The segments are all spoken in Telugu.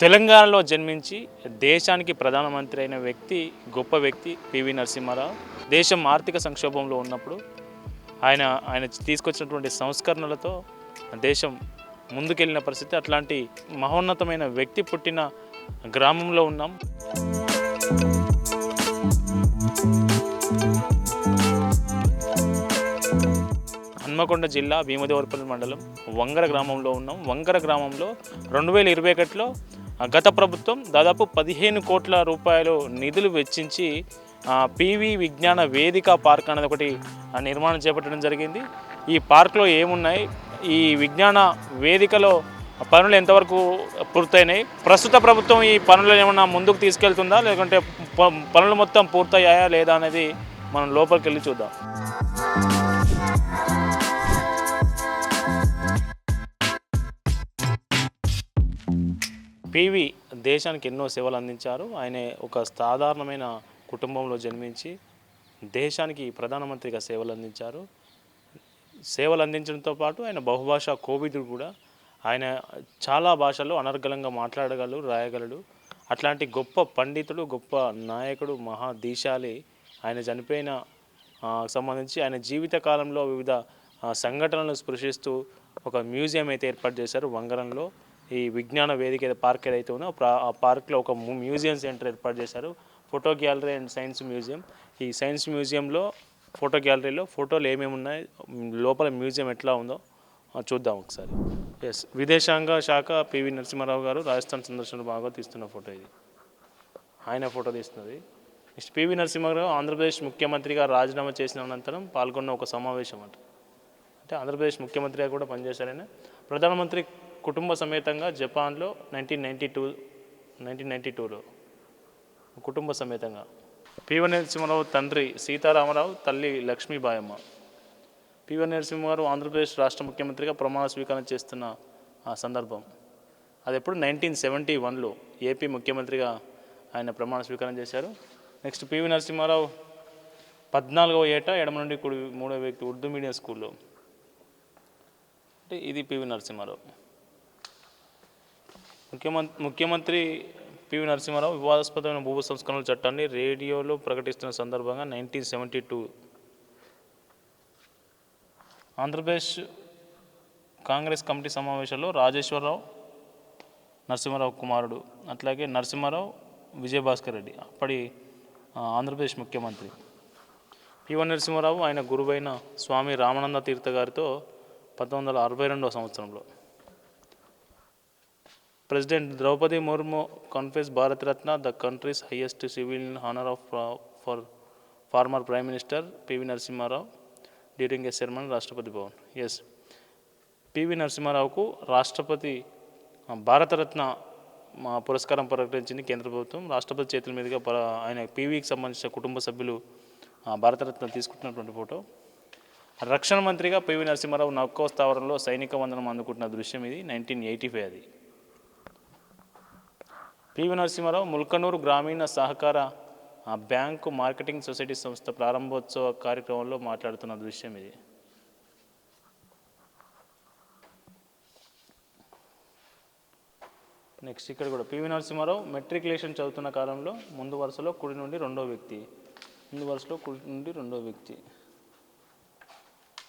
తెలంగాణలో జన్మించి దేశానికి ప్రధానమంత్రి అయిన వ్యక్తి, గొప్ప వ్యక్తి పివి నరసింహారావు. దేశం ఆర్థిక సంక్షోభంలో ఉన్నప్పుడు ఆయన తీసుకొచ్చినటువంటి సంస్కరణలతో దేశం ముందుకెళ్ళిన పరిస్థితి. అట్లాంటి మహోన్నతమైన వ్యక్తి పుట్టిన గ్రామంలో ఉన్నాం. హన్మకొండ జిల్లా భీమదేవరపల్లి మండలం వంగర గ్రామంలో ఉన్నాం. వంగర గ్రామంలో 2021లో గత ప్రభుత్వం దాదాపు 15 కోట్ల రూపాయలు నిధులు వెచ్చించి పివి విజ్ఞాన వేదిక పార్క్ అనేది ఒకటి నిర్మాణం చేపట్టడం జరిగింది. ఈ పార్క్లో ఏమున్నాయి, ఈ విజ్ఞాన వేదికలో పనులు ఎంతవరకు పూర్తయినాయి, ప్రస్తుత ప్రభుత్వం ఈ పనులను ఏమన్నా ముందుకు తీసుకెళ్తుందా, లేకుంటే పనులు మొత్తం పూర్తయ్యాయా లేదా అనేది మనం లోపలికి వెళ్ళి చూద్దాం. పివి దేశానికి ఎన్నో సేవలు అందించారు. ఆయన ఒక సాధారణమైన కుటుంబంలో జన్మించి దేశానికి ప్రధానమంత్రిగా సేవలు అందించారు. సేవలు అందించడంతో పాటు ఆయన బహుభాషా కోవిదుడు కూడా. ఆయన చాలా భాషల్లో అనర్గళంగా మాట్లాడగలడు, రాయగలడు. అట్లాంటి గొప్ప పండితుడు, గొప్ప నాయకుడు, మహాదీశాలి. ఆయన చనిపోయిన సంబంధించి ఆయన జీవిత కాలంలో వివిధ సంఘటనలను స్పృశిస్తూ ఒక మ్యూజియం అయితే ఏర్పాటు చేశారు వంగరంలో. ఈ విజ్ఞాన వేదిక పార్క్ ఏదైతే ఉందో ఆ పార్క్లో ఒక మ్యూజియం సెంటర్ ఏర్పాటు చేశారు. Photo gallery and science museum. ఈ సైన్స్ మ్యూజియంలో, ఫోటో గ్యాలరీలో ఫోటోలు ఏమేమి ఉన్నాయి, లోపల మ్యూజియం ఎట్లా ఉందో చూద్దాం ఒకసారి. విదేశాంగ శాఖ పివి నరసింహారావు గారు రాజస్థాన్ సందర్శన బాగా తీస్తున్న ఫోటో ఇది. ఆయన ఫోటో తీస్తున్నది. నెక్స్ట్ పివి నరసింహారావు ఆంధ్రప్రదేశ్ ముఖ్యమంత్రిగా రాజీనామా చేసిన అనంతరం పాల్గొన్న ఒక సమావేశం అంటే ఆంధ్రప్రదేశ్ ముఖ్యమంత్రిగా కూడా పనిచేశారైనా. ప్రధానమంత్రి కుటుంబ సమేతంగా జపాన్లో 1992లో కుటుంబ సమేతంగా. పివి నరసింహారావు తండ్రి సీతారామరావు, తల్లి లక్ష్మీబాయమ్మ. పివి నరసింహారావు ఆంధ్రప్రదేశ్ రాష్ట్ర ముఖ్యమంత్రిగా ప్రమాణ స్వీకారం చేస్తున్న ఆ సందర్భం. అది ఎప్పుడు 1971లో ఏపీ ముఖ్యమంత్రిగా ఆయన ప్రమాణ స్వీకారం చేశారు. నెక్స్ట్ పివి నరసింహారావు 14వ ఏట ఎడమ నుండి కుడి 3వ వ్యక్తి ఉర్దూ మీడియం స్కూల్లో. అంటే ఇది పివి నరసింహారావు. ముఖ్యమంత్రి పివి నరసింహారావు వివాదాస్పదమైన భూ సంస్కరణల చట్టాన్ని రేడియోలో ప్రకటిస్తున్న సందర్భంగా 1972 ఆంధ్రప్రదేశ్ కాంగ్రెస్ కమిటీ సమావేశంలో రాజేశ్వరరావు నరసింహారావు కుమారుడు, అట్లాగే నరసింహారావు విజయభాస్కర్ రెడ్డి అప్పటి ఆంధ్రప్రదేశ్ ముఖ్యమంత్రి. పివి నరసింహారావు ఆయన గురువైన స్వామి రామానంద తీర్థ గారితో 1962వ సంవత్సరంలో. President Droupadi Murmu confers Bharat Ratna, the country's highest civil honour for former prime minister PV Narasimha Rao during a ceremony Rashtrapati Bhavan. PV నరసింహారావుకు రాష్ట్రపతి భారతరత్న పురస్కారం ప్రకటించింది కేంద్ర ప్రభుత్వం. రాష్ట్రపతి చేతుల మీదుగా ఆయన పివికి సంబంధించిన కుటుంబ సభ్యులు భారతరత్న తీసుకుంటున్నటువంటి ఫోటో. రక్షణ మంత్రిగా పివి నరసింహారావు నౌకా స్థావరంలో సైనిక వందనం అందుకుంటున్న దృశ్యం ఇది. 1985 అది. పివి నరసింహారావు ముల్కనూరు గ్రామీణ సహకార బ్యాంకు మార్కెటింగ్ సొసైటీ సంస్థ ప్రారంభోత్సవ కార్యక్రమంలో మాట్లాడుతున్న దృశ్యం ఇది. నెక్స్ట్ ఇక్కడ కూడా పివి నరసింహారావు మెట్రికులేషన్ చదువుతున్న కాలంలో ముందు వరుసలో కుడి నుండి రెండో వ్యక్తి.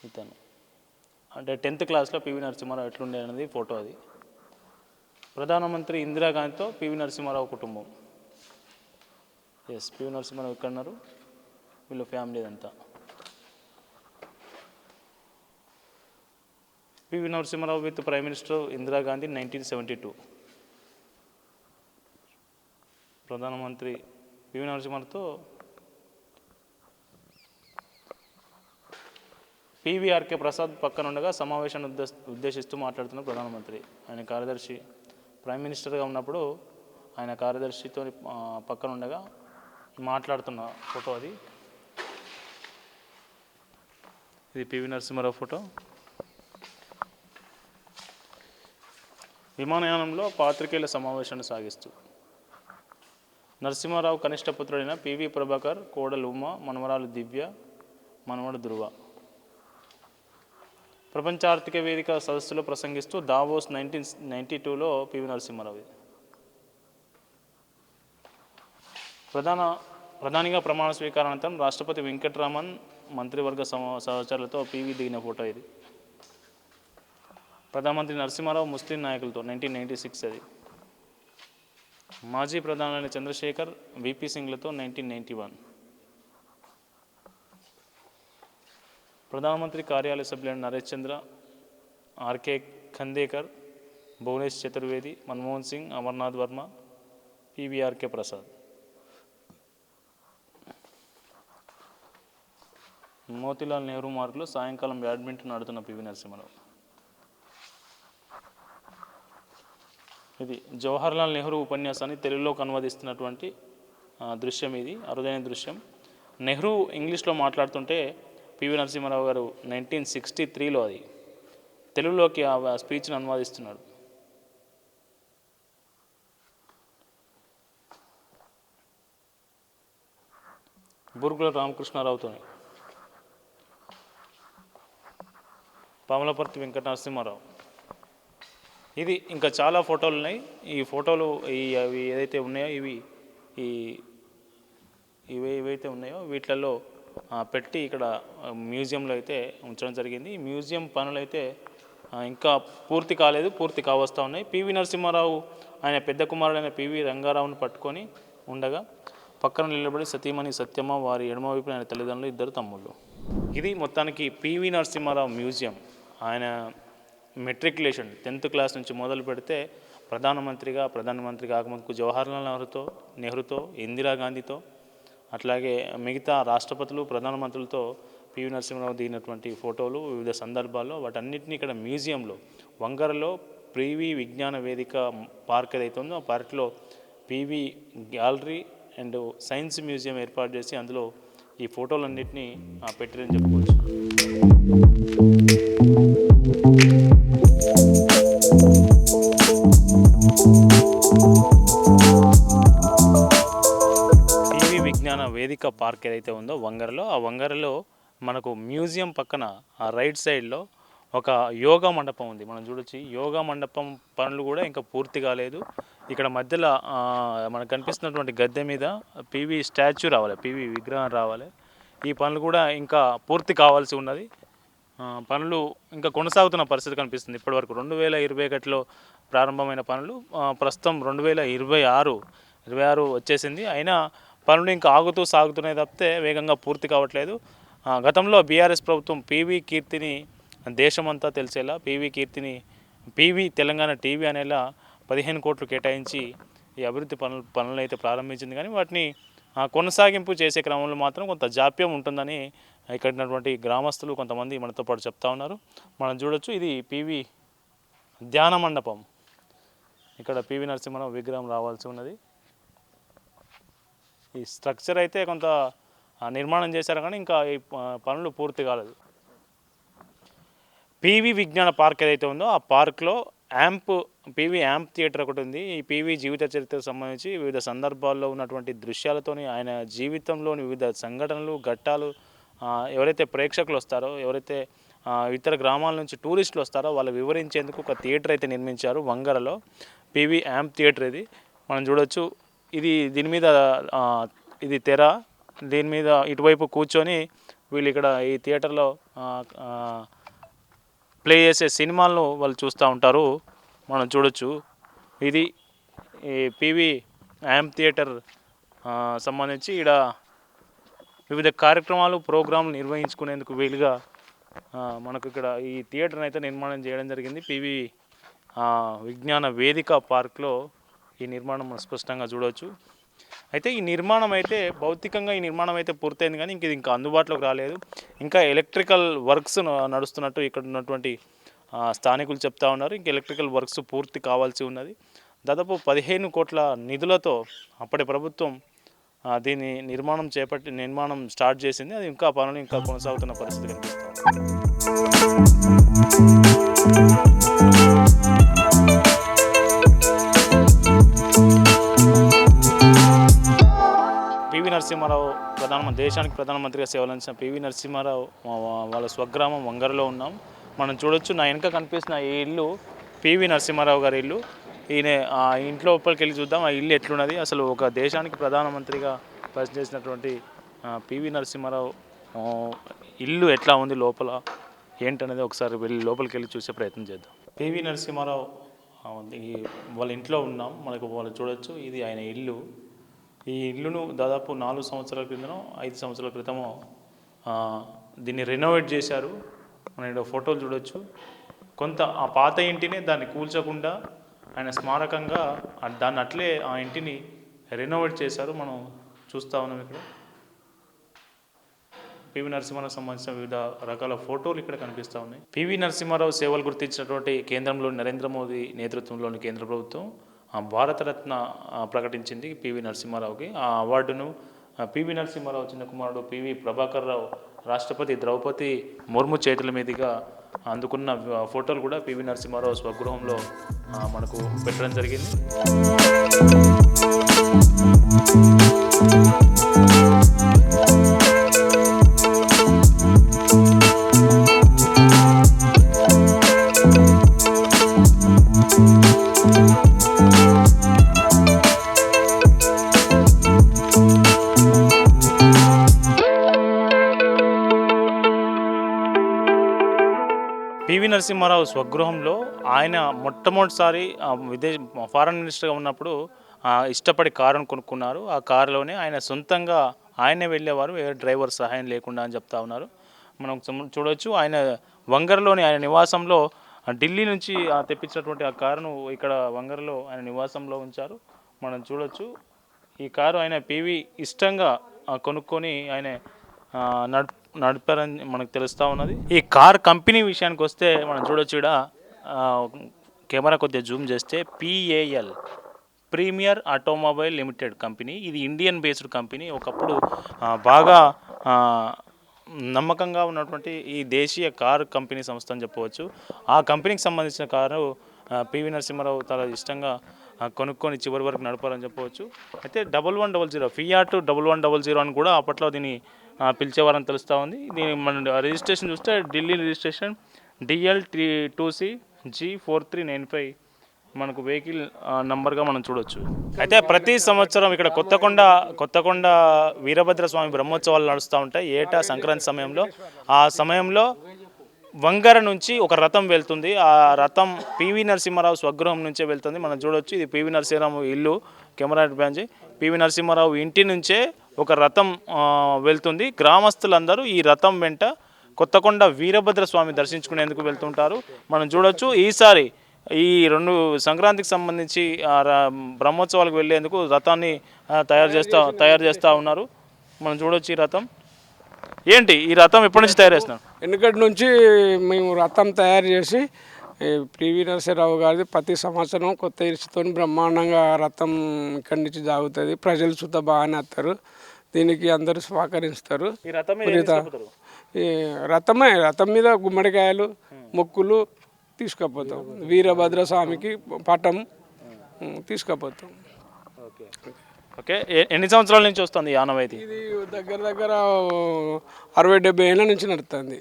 ఇతను అంటే 10th క్లాస్లో పివి నరసింహారావు ఎట్లుండే అనేది ఫోటో అది. ప్రధానమంత్రి ఇందిరాగాంధీతో పివి నరసింహారావు కుటుంబం. పివి నరసింహారావు ఇక్కడ ఉన్నారు, వీళ్ళ ఫ్యామిలీ అంతా. PV Narasimha Rao with prime minister Indira Gandhi 1972. ప్రధానమంత్రి పివి నరసింహారావుతో పివిఆర్కే ప్రసాద్ పక్కన ఉండగా సమావేశాన్ని ఉద్దేశిస్తూ మాట్లాడుతున్న ప్రధానమంత్రి. ఆయన కార్యదర్శి ప్రైమ్ మినిస్టర్గా ఉన్నప్పుడు ఆయన కార్యదర్శితో పక్కన ఉండగా మాట్లాడుతున్న ఫోటో అది. ఇది పివి నరసింహారావు ఫోటో. విమానయానంలో పాత్రికేయుల సమావేశాన్ని సాగిస్తూ నరసింహారావు కనిష్ట పుత్రుడైన పివి ప్రభాకర్, కోడలు ఉమ, మనవరాలు దివ్య, మనవడు ధృవ. ప్రపంచ ఆర్థిక వేదిక సదస్సులో ప్రసంగిస్తూ దావోస్ 1992లో పివి నరసింహారావు. ప్రధానిగా ప్రమాణ స్వీకారానంతరం రాష్ట్రపతి వెంకట్రామన్ మంత్రివర్గ సహచరులతో పీవీ దిగిన ఫోటో ఇది. ప్రధానమంత్రి నరసింహారావు ముస్లిం నాయకులతో 1996 అది. మాజీ ప్రధాని చంద్రశేఖర్ విపి సింగ్లతో 1991. ప్రధానమంత్రి కార్యాలయ సభ్యులైన నరేష్ చంద్ర, ఆర్కే ఖందేకర్, భువనేష్ చతుర్వేది, మన్మోహన్ సింగ్, అమర్నాథ్ వర్మ, పివిఆర్కే ప్రసాద్. మోతీలాల్ నెహ్రూ మార్కులో సాయంకాలం బ్యాడ్మింటన్ ఆడుతున్న పివి నరసింహారావు. ఇది జవహర్లాల్ నెహ్రూ ఉపన్యాసాన్ని తెలుగులోకి అనువదిస్తున్నటువంటి దృశ్యం. ఇది అరుదైన దృశ్యం. నెహ్రూ ఇంగ్లీష్లో మాట్లాడుతుంటే పివి నరసింహారావు గారు 1963లో అది తెలుగులోకి ఆ స్పీచ్ను అనువాదిస్తున్నాడు. బూర్గుల రామకృష్ణారావుతో, పాములపర్తి వెంకట నరసింహారావు. ఇది ఇంకా చాలా ఫోటోలు ఉన్నాయి. ఈ ఫోటోలు అవి ఏదైతే ఉన్నాయో ఏవైతే ఉన్నాయో వీటిల్లో పెట్టి ఇక్కడ మ్యూజియంలో అయితే ఉంచడం జరిగింది. ఈ మ్యూజియం పనులు అయితే ఇంకా పూర్తి కాలేదు, పూర్తి కావస్తూ ఉన్నాయి. పివి నరసింహారావు ఆయన పెద్ద కుమారుడైన పివి రంగారావుని పట్టుకొని ఉండగా పక్కన నిలబడి సతీమణి సత్యమ్మ, వారి ఎడమ వైపు ఆయన తల్లిదండ్రులు, 2 తమ్ముళ్ళు. ఇది మొత్తానికి పివి నరసింహారావు మ్యూజియం. ఆయన మెట్రికులేషన్ 10th క్లాస్ నుంచి మొదలు పెడితే ప్రధానమంత్రి కాకముందుకు జవహర్లాల్ నెహ్రూతో, ఇందిరాగాంధీతో, అట్లాగే మిగతా రాష్ట్రపతులు, ప్రధానమంత్రులతో పివి నరసింహారావు దిగినటువంటి ఫోటోలు వివిధ సందర్భాల్లో వాటన్నిటిని ఇక్కడ మ్యూజియంలో వంగరలో పివి విజ్ఞాన వేదిక పార్క్ ఏదైతే ఉందో ఆ పార్క్లో PV gallery and science museum ఏర్పాటు చేసి అందులో ఈ ఫోటోలన్నింటినీ పెట్టిరని చెప్పుకోవచ్చు. పివి విజ్ఞాన వేదిక పార్క్ ఏదైతే ఉందో వంగరలో, ఆ వంగరలో మనకు మ్యూజియం పక్కన ఆ రైట్ సైడ్లో ఒక యోగా మండపం ఉంది. మనం చూడొచ్చు. యోగా మండపం పనులు కూడా ఇంకా పూర్తి కాలేదు. ఇక్కడ మధ్యలో మనకు కనిపిస్తున్నటువంటి గద్దె మీద పివి స్టాచ్యూ రావాలి, పివి విగ్రహం రావాలి. ఈ పనులు కూడా ఇంకా పూర్తి కావాల్సి ఉన్నది. పనులు ఇంకా కొనసాగుతున్న పరిస్థితి కనిపిస్తుంది. ఇప్పటివరకు 2021లో ప్రారంభమైన పనులు ప్రస్తుతం 2026 వచ్చేసింది. అయినా పనులు ఇంకా ఆగుతూ సాగుతున్నాయి తప్పితే వేగంగా పూర్తి కావట్లేదు. గతంలో బీఆర్ఎస్ ప్రభుత్వం పివి కీర్తిని దేశమంతా తెలిసేలా, పివి తెలంగాణ టీవీ అనేలా 15 కోట్లు కేటాయించి ఈ అభివృద్ధి పనులు అయితే ప్రారంభించింది. కానీ వాటిని కొనసాగింపు చేసే క్రమంలో మాత్రం కొంత జాప్యం ఉంటుందని ఇక్కడ ఉన్నటువంటి గ్రామస్తులు కొంతమంది మనతో పాటు చెప్తా ఉన్నారు. మనం చూడొచ్చు. ఇది పివి ధ్యాన మండపం. ఇక్కడ పివి నరసింహారావు విగ్రహం రావాల్సి ఉన్నది. ఈ స్ట్రక్చర్ అయితే కొంత నిర్మాణం చేశారు కానీ ఇంకా ఈ పనులు పూర్తి కాలేదు. పివి విజ్ఞాన పార్క్ ఏదైతే ఉందో ఆ పార్క్లో పివి యాంప్ థియేటర్ ఒకటి ఉంది. ఈ పివి జీవిత చరిత్రకు సంబంధించి వివిధ సందర్భాల్లో ఉన్నటువంటి దృశ్యాలతోని ఆయన జీవితంలోని వివిధ సంఘటనలు, ఘట్టాలు ఎవరైతే ప్రేక్షకులు వస్తారో, ఎవరైతే ఇతర గ్రామాల నుంచి టూరిస్టులు వస్తారో వాళ్ళు వివరించేందుకు ఒక థియేటర్ అయితే నిర్మించారు వంగరలో. పివి యాంప్ థియేటర్ ఇది మనం చూడొచ్చు. దీని మీద ఇది తెర, దీని మీద ఇటువైపు కూర్చొని వీళ్ళు ఇక్కడ ఈ థియేటర్లో ప్లే చేసే సినిమాలను వాళ్ళు చూస్తూ ఉంటారు. మనం చూడొచ్చు. ఇది ఈ పివి యాంప్ థియేటర్ సంబంధించి ఇక్కడ వివిధ కార్యక్రమాలు, ప్రోగ్రాంలు నిర్వహించుకునేందుకు వీలుగా మనకు ఇక్కడ ఈ థియేటర్ని అయితే నిర్మాణం చేయడం జరిగింది. పివి విజ్ఞాన వేదిక పార్క్లో ఈ నిర్మాణం స్పష్టంగా చూడవచ్చు. అయితే ఈ నిర్మాణం అయితే భౌతికంగా ఈ నిర్మాణం అయితే పూర్తయింది కానీ ఇంకా అందుబాటులోకి రాలేదు. ఇంకా ఎలక్ట్రికల్ వర్క్స్ నడుస్తున్నట్టు ఇక్కడ ఉన్నటువంటి స్థానికులు చెప్తా ఉన్నారు. ఇంకా ఎలక్ట్రికల్ వర్క్స్ పూర్తి కావాల్సి ఉన్నది. దాదాపు 15 కోట్ల నిధులతో అప్పటి ప్రభుత్వం దీని నిర్మాణం స్టార్ట్ చేసింది. అది ఇంకా పనులు ఇంకా కొనసాగుతున్న పరిస్థితి కనిపిస్తుంది. పివి నరసింహారావు దేశానికి ప్రధానమంత్రిగా సేవలందించిన పివి నరసింహారావు వాళ్ళ స్వగ్రామం వంగరలో ఉన్నాం. మనం చూడొచ్చు. నా వెనక కనిపిస్తున్న ఈ ఇల్లు పివి నరసింహారావు గారి ఇల్లు. ఈయన ఆ ఇంట్లో లోపలికి వెళ్ళి చూద్దాం ఆ ఇల్లు ఎట్లున్నది, అసలు ఒక దేశానికి ప్రధానమంత్రిగా పనిచేసినటువంటి పివి నరసింహారావు ఇల్లు ఎట్లా ఉంది లోపల ఏంటనేది ఒకసారి వెళ్ళి లోపలికి వెళ్ళి చూసే ప్రయత్నం చేద్దాం. పివి నరసింహారావు వాళ్ళ ఇంట్లో ఉన్నాం, మనకు వాళ్ళు చూడొచ్చు. ఇది ఆయన ఇల్లు. ఈ ఇల్లును దాదాపు 4 సంవత్సరాల క్రితమో 5 సంవత్సరాల క్రితమో దీన్ని రెనోవేట్ చేశారు. మనం ఇక్కడ ఫోటోలు చూడొచ్చు. కొంత ఆ పాత ఇంటిని దాన్ని కూల్చకుండా ఆయన స్మారకంగా దాన్ని అట్లే ఆ ఇంటిని రెనోవేట్ చేశారు. మనం చూస్తూ ఉన్నాం. ఇక్కడ పివి నరసింహారావు సంబంధించిన వివిధ రకాల ఫోటోలు ఇక్కడ కనిపిస్తూ ఉన్నాయి. పివి నరసింహారావు సేవలు గుర్తించినటువంటి కేంద్రంలోని నరేంద్ర మోదీ నేతృత్వంలోని కేంద్ర ప్రభుత్వం భారతరత్న ప్రకటించింది పివి నరసింహారావుకి. ఆ అవార్డును పివి నరసింహారావు చిన్న కుమారుడు పివి ప్రభాకర్ రావు రాష్ట్రపతి ద్రౌపది ముర్ము చేతుల మీదుగా అందుకున్న ఫోటోలు కూడా పివి నరసింహారావు స్వగృహంలో మనకు పెట్టడం జరిగింది. పివి నరసింహారావు స్వగృహంలో ఆయన మొట్టమొదటిసారి ఫారెన్ మినిస్టర్గా ఉన్నప్పుడు ఇష్టపడి కారును కొనుక్కున్నారు. ఆ కారులోనే ఆయన సొంతంగా ఆయనే వెళ్ళేవారు, ఏ డ్రైవర్ సహాయం లేకుండా అని చెప్తా ఉన్నారు. మనం చూడవచ్చు. ఆయన వంగరలోని ఆయన నివాసంలో ఢిల్లీ నుంచి తెప్పించినటువంటి ఆ కారును ఇక్కడ వంగరలో ఆయన నివాసంలో ఉంచారు. మనం చూడవచ్చు. ఈ కారు ఆయన పివి ఇష్టంగా కొనుక్కొని ఆయన నడిపారని మనకు తెలుస్తూ ఉన్నది. ఈ కార్ కంపెనీ విషయానికి వస్తే మనం చూడొచ్చు. ఇక్కడ కెమెరా కొద్దిగా జూమ్ చేస్తే PAL premier automobile limited company. ఇది ఇండియన్ బేస్డ్ కంపెనీ. ఒకప్పుడు బాగా నమ్మకంగా ఉన్నటువంటి ఈ దేశీయ కారు కంపెనీ సంస్థ అని చెప్పవచ్చు. ఆ కంపెనీకి సంబంధించిన కారు పివి నరసింహారావు చాలా ఇష్టంగా కొనుక్కొని చివరి వరకు నడపాలని చెప్పవచ్చు. అయితే 1100 ఫియాట్ 1100 అని కూడా అప్పట్లో దీన్ని పిలిచేవారని తెలుస్తూ ఉంది. దీని మన రిజిస్ట్రేషన్ చూస్తే ఢిల్లీ రిజిస్ట్రేషన్ DL2CG4395 మనకు వెహికల్ నంబర్గా మనం చూడొచ్చు. అయితే ప్రతి సంవత్సరం ఇక్కడ కొత్తకొండ వీరభద్రస్వామి బ్రహ్మోత్సవాలు నడుస్తూ ఉంటాయి ఏటా సంక్రాంతి సమయంలో. ఆ సమయంలో వంగర నుంచి ఒక రథం వెళ్తుంది. ఆ రథం పివి నరసింహారావు స్వగృహం నుంచే వెళ్తుంది. మనం చూడొచ్చు. ఇది పివి నరసింహారావు ఇల్లు. కెమెరా బ్రాంచ్ పివి నరసింహారావు ఇంటి నుంచే ఒక రథం వెళ్తుంది. గ్రామస్తులందరూ ఈ రథం వెంట కొత్తకొండ వీరభద్రస్వామి దర్శించుకునేందుకు వెళ్తుంటారు. మనం చూడొచ్చు. ఈసారి ఈ 2 సంక్రాంతికి సంబంధించి బ్రహ్మోత్సవాలకు వెళ్ళేందుకు రథాన్ని తయారు చేస్తూ ఉన్నారు. మనం చూడొచ్చు. ఈ రథం ఏంటి, ఈ రథం ఎప్పటి నుంచి తయారు చేస్తున్నారు? వెనుకటి నుంచి మేము రథం తయారు చేసి పివి నరసింహారావు గారిది ప్రతి సంవత్సరం కొత్త ఇరుసుతో బ్రహ్మాండంగా రథం ఇక్కడి నుంచి సాగుతుంది. ప్రజలు సుత బాగానే వస్తారు. దీనికి అందరూ సహకరిస్తారు. రథం మీద గుమ్మడికాయలు మొక్కులు తీసుకుపోతాం. వీరభద్ర స్వామికి పటం తీసుకుపోతాం. ఓకే. ఎన్ని సంవత్సరాల నుంచి వస్తుంది ఈ ఆనవాయితీ? ఇది దగ్గర 60-70 ఏళ్ళ నుంచి నడుస్తుంది.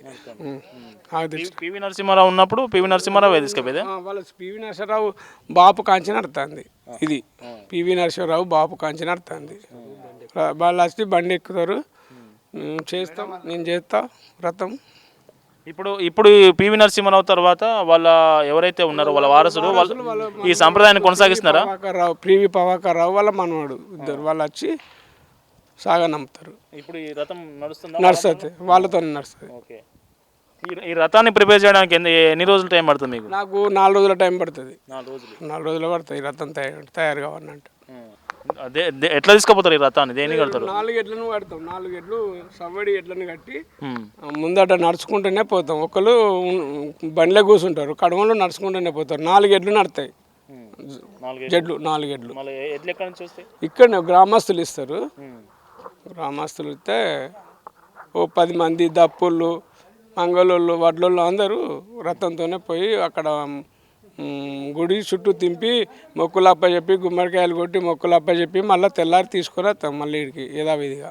పివి నరసింహారావు ఉన్నప్పుడు పివి నరసింహారావు తీసుకుపోయేది. వాళ్ళ పివి నరసింహారావు బాపు కాంచి నడుతుంది. ఇది పివి నరసింహారావు బాపు కాంచి నడుతుంది. వాళ్ళు వచ్చి బండి ఎక్కుతారు. నేను చేస్తా రథం. ఇప్పుడు పివి నరసింహారావు తర్వాత వాళ్ళ ఎవరైతే ఉన్నారో వాళ్ళ వారసులు ఈ సంప్రదాయాన్ని కొనసాగిస్తున్నారా? పివి ప్రభాకర్ రావు వాళ్ళ మనవాడు ఇద్దరు వాళ్ళు వచ్చి సాగా నమ్ముతారు. ఇప్పుడు ఈ రథం నడుస్తుంది, వాళ్ళతో నడుస్తుంది. ఓకే. ఈ రథాన్ని ప్రిపేర్ చేయడానికి ఎన్ని రోజులు టైం పడుతుంది మీకు? నాకు 4 రోజుల టైం పడుతుంది. 4 రోజులు పడుతుంది ఈ రథం తయారు కావాలంటే. అదే ఎట్లా తీసుకుపోతారు ఈ రథాన్ని? దేన్ని కడతారు? 4 ఎడ్లను కడతాం. 4 ఎడ్లు సవ్వడి ఎడ్లను కట్టి ముందట నడుచుకుంటూనే పోతాం. ఒకళ్ళు బండిలో కూర్చుంటారు, కడమలో నడుచుకుంటూనే పోతారు. 4 ఎడ్లు నడతాయి. 4 ఎడ్లు ఇక్కడ గ్రామస్తులు ఇస్తారు. గ్రామస్తులు ఇస్తే ఓ 10 మంది దప్పుళ్ళు మంగళోళ్ళు వడ్లోళ్ళు అందరూ రథంతోనే పోయి అక్కడ గుడి చుట్టూ తింపి మొక్కులప్ప చెప్పి గుమ్మడికాయలు కొట్టి మొక్కులప్ప చెప్పి మళ్ళీ తెల్లారి తీసుకొని వస్తాం మళ్ళీ ఇక్కడికి యథావిధిగా.